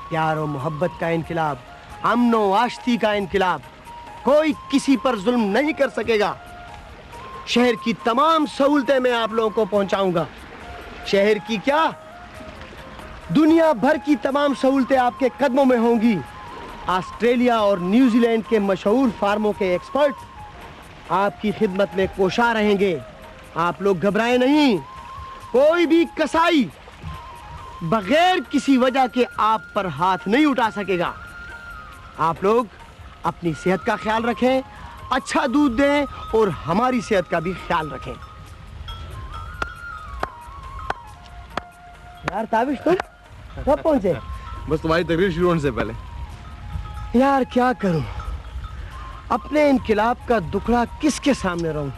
प्यार और मोहब्बत का इनकिलाब, अमन और आश्ती का इनकिलाब। कोई किसी पर जुल्म नहीं कर सकेगा। शहर की तमाम सहूलतें मैं आप लोगों को पहुंचाऊंगा। शहर की क्या, दुनिया भर की तमाम सहूलतें आपके कदमों में होंगी। ऑस्ट्रेलिया और न्यूजीलैंड के मशहूर फार्मों के एक्सपर्ट आपकी खिदमत में कोशा रहेंगे। आप लोग घबराए नहीं। कोई भी कसाई बगैर किसी वजह के आप पर हाथ नहीं उठा सकेगा। आप लोग अपनी सेहत का ख्याल रखें, अच्छा दूध दें और हमारी सेहत का भी ख्याल रखें। यार ताबिश, तुम कब पहुंचे? बस तुम्हारी तकरीर शुरू होने से पहले। यार क्या करूं, अपने इनकिलाब का दुखड़ा किसके सामने रहूं?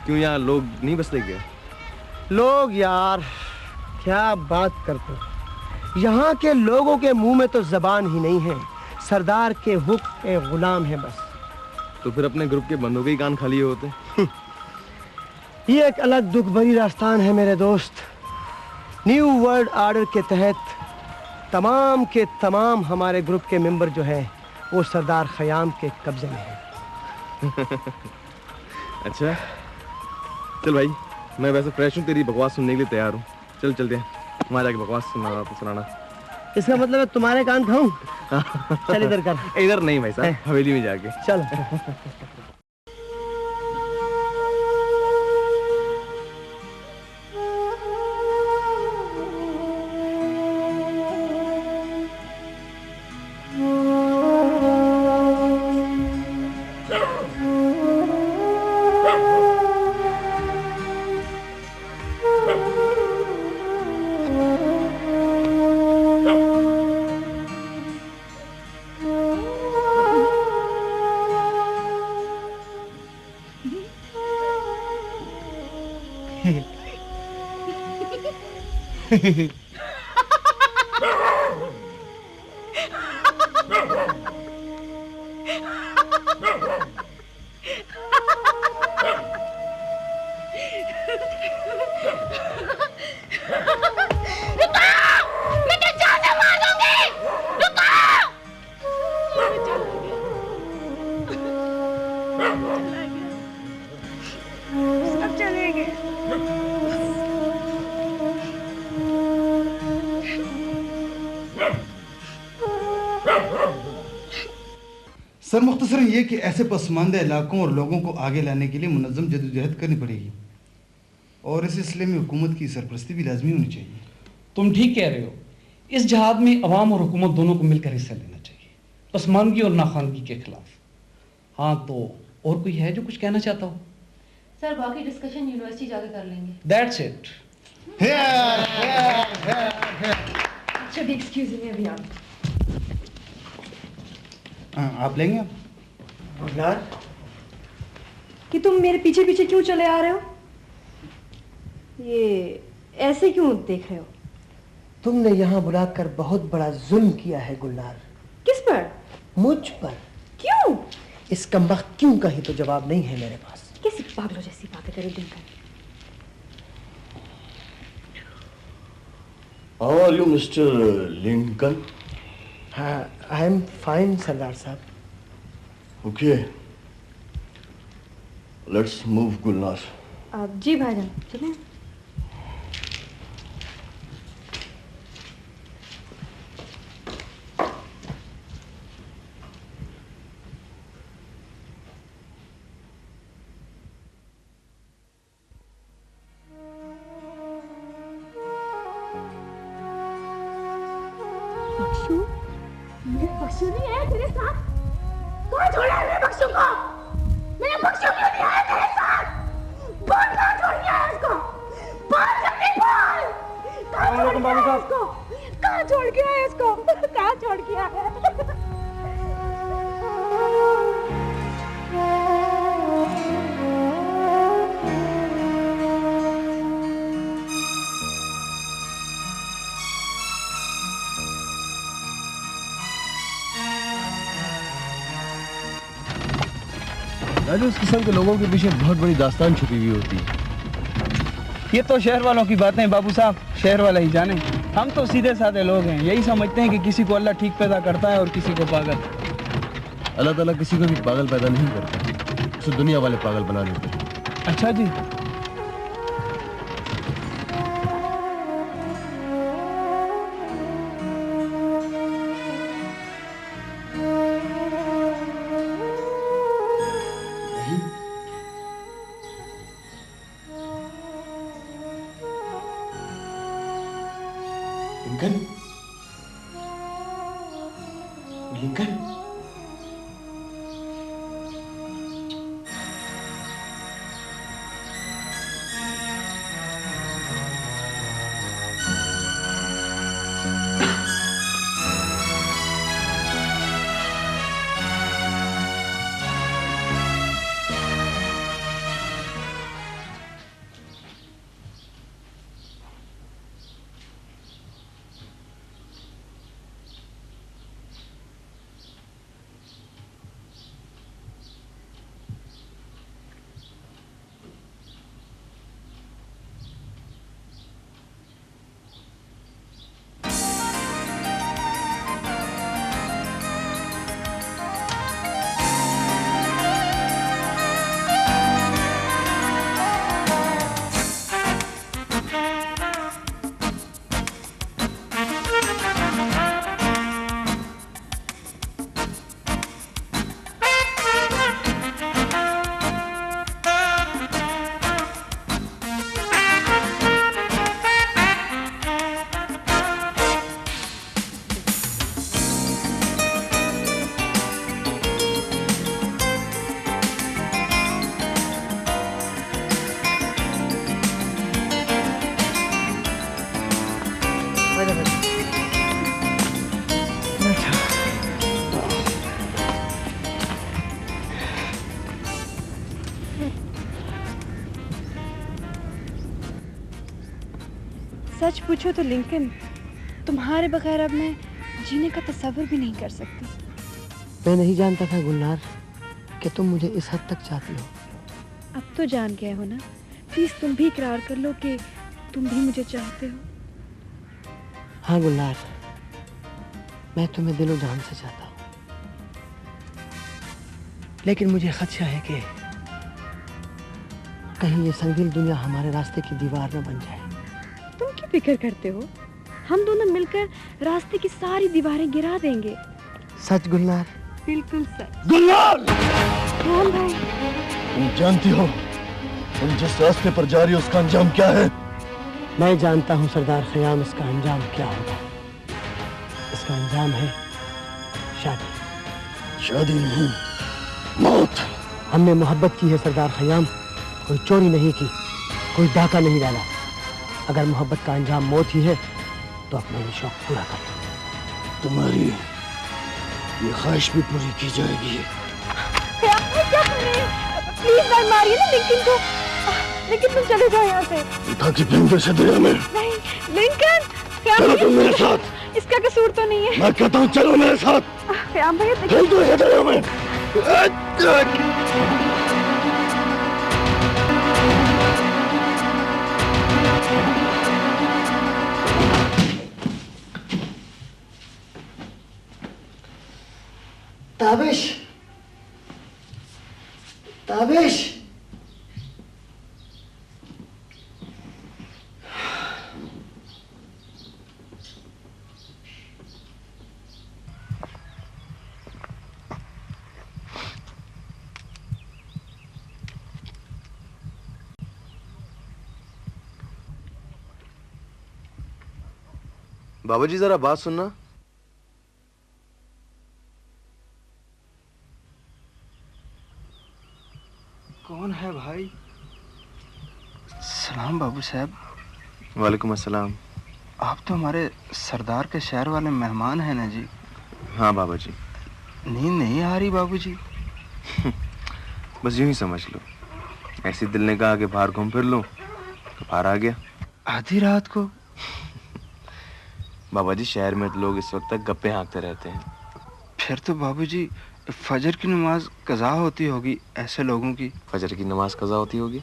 क्यों यहाँ लोग नहीं बसते क्या? लोग यार क्या बात करते हो। यहाँ के लोगों के मुंह में तो जबान ही नहीं है, सरदार के हुक्म के गुलाम है बस। तो फिर अपने ग्रुप के बंदों के ही कान खाली होते। ये एक अलग दुख भरी दास्तान है मेरे दोस्त। न्यू वर्ल्ड ऑर्डर के तहत तमाम के तमाम हमारे ग्रुप के मेंबर जो हैं वो सरदार खयाम के कब्जे में हैं। अच्छा चल भाई, मैं वैसे फ्रेश हूँ, तेरी बकवास सुनने के लिए तैयार हूँ। चल चलते हैं, वहाँ जाके बकवास सुनाना। इसका मतलब है तुम्हारे कान खाऊं? चल इधर कर। इधर नहीं भाई साहब, हवेली में जाके। चल। सर मुख्तसरन ये कि ऐसे पसमानदा इलाकों और लोगों को आगे लाने के लिए मुनज़्ज़म जदोजहद करनी पड़ेगी और इस सिलसिले में हुकूमत की सरपरस्ती भी लाजमी होनी चाहिए। तुम ठीक कह रहे हो। इस जहाद में अवाम और हुकूमत दोनों को मिलकर हिस्सा लेना चाहिए, पसमानदगी और नाखानगी के खिलाफ। हाँ तो और कोई है जो कुछ कहना चाहता हो? सर बाकी डिस्कशन यूनिवर्सिटी जाकर कर लेंगे। That's it. अच्छा भी एक्सक्यूज मी, अभी आप आप लेंगे यार कि तुम मेरे पीछे पीछे क्यों चले आ रहे हो? ये ऐसे क्यों देख रहे हो? तुमने यहाँ बुलाकर बहुत बड़ा जुल्म किया है गुलनार। किस पर? मुझ पर। क्यों? इस कमबख्त क्यों का ही तो जवाब नहीं है मेरे पास। कैसी पागलों जैसी बातें करे दिन भर। How are you, Mr. Lincoln? I am fine, सरदार साहब। Okay. Let's move, Gulnar. जी भाईजान, चलें। बख्शू, ये बख्शू नहीं है तेरे साथ? कौन छोड़ा है मेरे बख्शू को? मेरा बख्शू क्यों नहीं आया तेरे साथ? बोल कहाँ छोड़ के आया उसको? बोल जल्दी बोल! कहाँ छोड़ के आया उसको? कहाँ छोड़ के आया उसको? कहाँ छोड़ के आया? राजू, उस किस्म के लोगों के पीछे बहुत बड़ी दास्तान छुपी हुई होती है। ये तो शहर वालों की बातें हैं बाबू साहब, शहर वाले ही जाने। हम तो सीधे साधे लोग हैं, यही समझते हैं कि किसी को अल्लाह ठीक पैदा करता है और किसी को पागल। अल्लाह ताला किसी को भी पागल पैदा नहीं करता, उसे दुनिया वाले पागल बना देते हैं। अच्छा जी। लिंकन, लिंकन, सच पूछो तो लिंकन, तुम्हारे बगैर अब मैं जीने का तस्वर भी नहीं कर सकती। मैं नहीं जानता था गुलनार कि तुम मुझे इस हद तक चाहती हो। अब तो जान गए हो ना। प्लीज तुम भी इकरार कर लो कि तुम भी मुझे चाहते हो। हाँ गुलनार, मैं तुम्हें दिलो जान से चाहता हूँ, लेकिन मुझे खदशा है कि कहीं ये संगीन दुनिया हमारे रास्ते की दीवार न बन जाए। तुम क्यों फिक्र करते हो? हम दोनों मिलकर रास्ते की सारी दीवारें गिरा देंगे। सच गुलनार? बिल्कुल सच। गुलनार! कौन भाई? तुम जानती हो तुम जिस रास्ते पर जा रही हो उसका अंजाम क्या है? मैं जानता हूँ सरदार खयाम, इसका अंजाम क्या होगा। इसका अंजाम है शादी। शादी नहीं, मौत। हमने मोहब्बत की है सरदार खयाम, कोई चोरी नहीं की, कोई डाका नहीं डाला। अगर मोहब्बत का अंजाम मौत ही है तो अपना ये शौक पूरा कर लो। तुम्हारी ये ख्वाहिश भी पूरी की जाएगी। क्या कर रहे हैं? प्लीज मत मारिए ना लिंकन को। लेकिन तुम चले जाओ यहाँ से। उठा के फेंक दो इसे दरिया में। नहीं लिंकन, चलो तुम मेरे साथ। इसका कसूर तो नहीं है। मैं कहता हूँ चलो मेरे साथ। ख्याम भैया फेंक दो इसे दरिया में। ताबिश, ताबिश, बाबा जी जरा बात सुनना। कौन है भाई? सलाम बाबू साहब। वालेकुम अस्सलाम। आप तो हमारे सरदार के शहर वाले मेहमान हैं ना जी? हाँ बाबा जी। नींद नहीं आ रही बाबू जी? बस यूं ही समझ लो, ऐसे दिल ने कहा कि बाहर घूम फिर लो तो बाहर आ गया। आधी रात को? बाबा जी शहर में तो लोग इस वक्त तक गप्पे हाँकते रहते हैं। फिर तो बाबू जी फजर की नमाज कज़ा होती होगी ऐसे लोगों की। फजर की नमाज कज़ा होती होगी,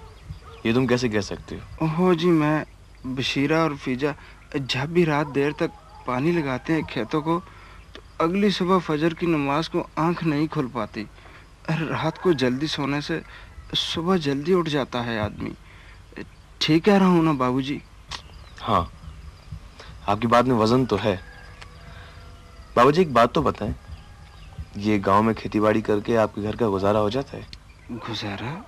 ये तुम कैसे कह सकते हो? ओहो जी, मैं बशीरा और फीजा जब भी रात देर तक पानी लगाते हैं खेतों को, तो अगली सुबह फजर की नमाज को आंख नहीं खुल पाती। रात को जल्दी सोने से सुबह जल्दी उठ जाता है आदमी। ठीक कह रहा हूँ ना बाबूजी? हाँ, आपकी बात में वजन तो है। बाबूजी एक बात तो बताएं, ये गांव में खेतीबाड़ी करके आपके घर का गुजारा हो जाता है? गुजारा?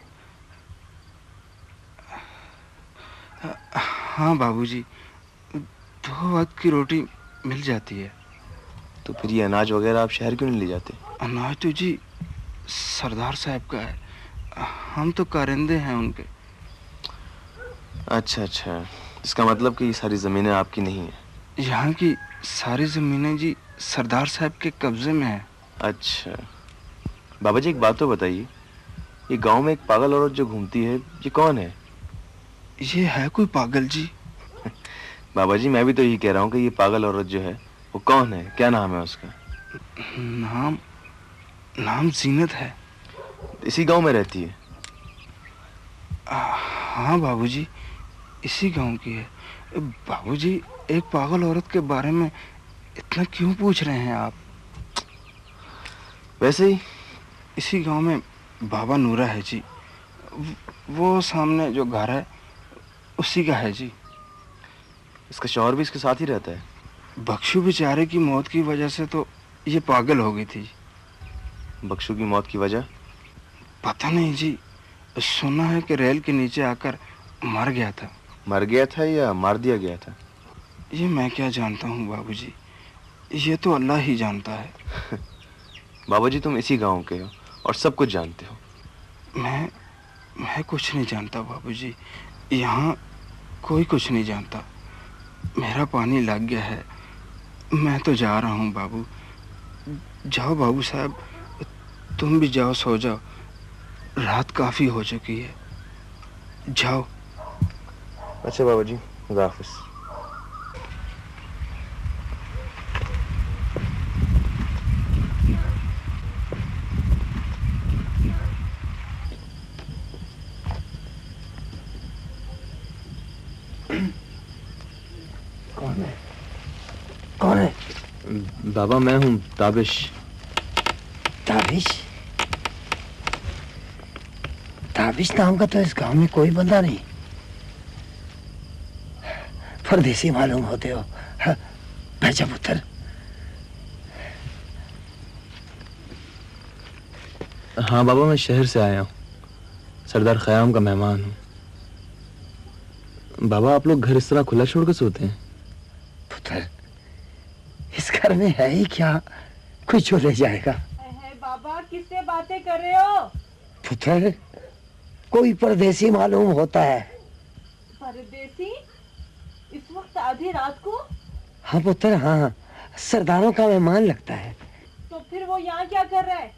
हाँ बाबूजी, 2 वक्त की रोटी मिल जाती है। तो फिर ये अनाज वगैरह आप शहर क्यों नहीं ले जाते? अनाज तो जी सरदार साहब का है, हम तो कारिंदे हैं उनके। अच्छा अच्छा, इसका मतलब कि ये सारी ज़मीनें आपकी नहीं है? यहाँ की सारी ज़मीनें जी सरदार साहब के कब्जे में है। अच्छा बाबा जी, एक बात तो बताइए, ये गांव में एक पागल औरत जो घूमती है, ये कौन है? ये है कोई पागल जी? बाबा जी, मैं भी तो यही कह रहा हूँ कि ये पागल औरत जो है वो कौन है, क्या नाम है उसका? नाम जीनत है। इसी गांव में रहती है? हाँ बाबूजी, इसी गांव की है। बाबूजी, एक पागल औरत के बारे में इतना क्यों पूछ रहे हैं आप? वैसे ही इसी गांव में बाबा नूरा है जी, वो सामने जो घर है उसी का है जी। इसका शौहर भी इसके साथ ही रहता है? बख्शू बेचारे की मौत की वजह से तो ये पागल हो गई थी। बख्शू की मौत की वजह? पता नहीं जी, सुना है कि रेल के नीचे आकर मर गया था। मर गया था या मार दिया गया था? ये मैं क्या जानता हूँ बाबूजी, ये तो अल्लाह ही जानता है। बाबूजी, तुम इसी गांव के हो और सब कुछ जानते हो। मैं कुछ नहीं जानता बाबूजी, यहाँ कोई कुछ नहीं जानता। मेरा पानी लग गया है, मैं तो जा रहा हूँ बाबू। जाओ बाबू साहब, तुम भी जाओ, सो जाओ, रात काफ़ी हो चुकी है, जाओ। अच्छा बाबा जी, खुदा हाफिज़। कौन है? बाबा, मैं हूँ ताबिश। ताबिश? ताबिश नाम का तो इस गांव में कोई बंदा नहीं। परदेसी मालूम होते हो। भेजा पुत्र। हाँ बाबा, मैं शहर से आया हूँ, सरदार ख़याम का मेहमान हूँ। बाबा, आप लोग घर इस तरह खुला छोड़ कर सोते हैं? पुत्र, इस घर में है ही क्या, कोई जो ले जाएगा। बाबा, किससे बातें कर रहे हो? पुत्र, कोई परदेसी मालूम होता है। परदेसी? इस वक्त आधी रात को? हाँ पुत्र, हाँ, सरदारों का मेहमान लगता है। तो फिर वो यहाँ क्या कर रहा है?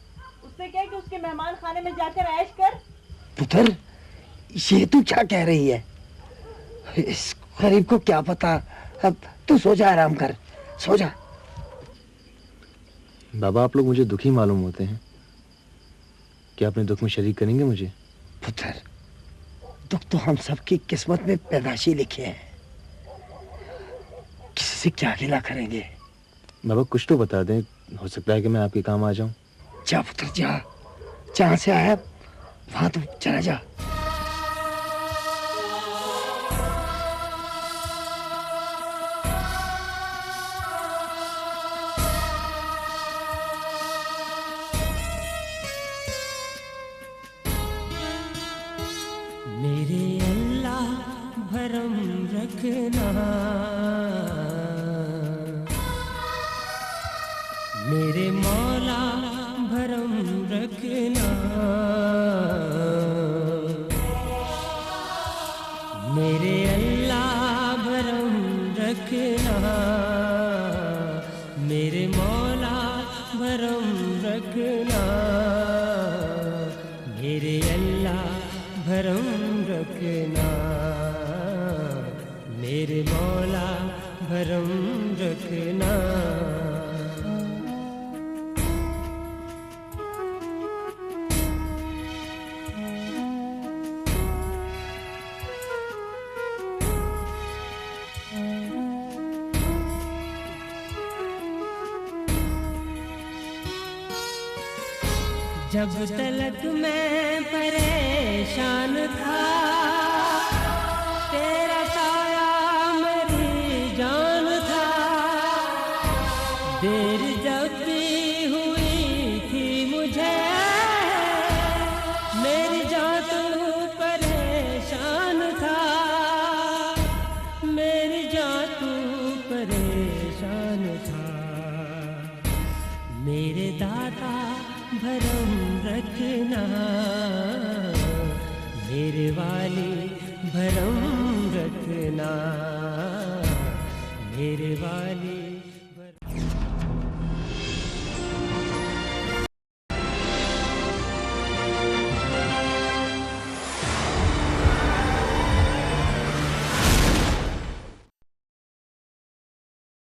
उससे कह कि उसके मेहमान खाने में जाकर ऐश कर। पुत्र, ये तू क्या कह रही है? इस गरीब को क्या पता। अब तू सो जा, आराम कर, सो जा। बाबा, आप लोग मुझे दुखी मालूम होते हैं, क्या अपने दुख में शरीक करेंगे मुझे? पुत्र, दुख तो हम सबकी किस्मत में पैदाशी लिखे हैं, किसी से क्या गिला करेंगे। बाबा, कुछ तो बता दें, हो सकता है कि मैं आपके काम आ जाऊं। जा पुत्र जा, जहां से आया वहां तो चला जा। मेरे अल्लाह भरम रखना, मेरे मौला भरम रखना, मेरे अल्लाह भरम रखना, मेरे मौला भरम रखना, मेरे अल्लाह भरम रखना, मेरे मौला भरम रखना। जब तलक मैं परेशान था, तेरा साया मेरी जान था। देर जब भी हुई थी मुझे, मेरी जान तू परेशान था, मेरी जान तू परेशान था। मेरे दाता भरम रखना, मेरे वाली भरम रखना, मेरे वाली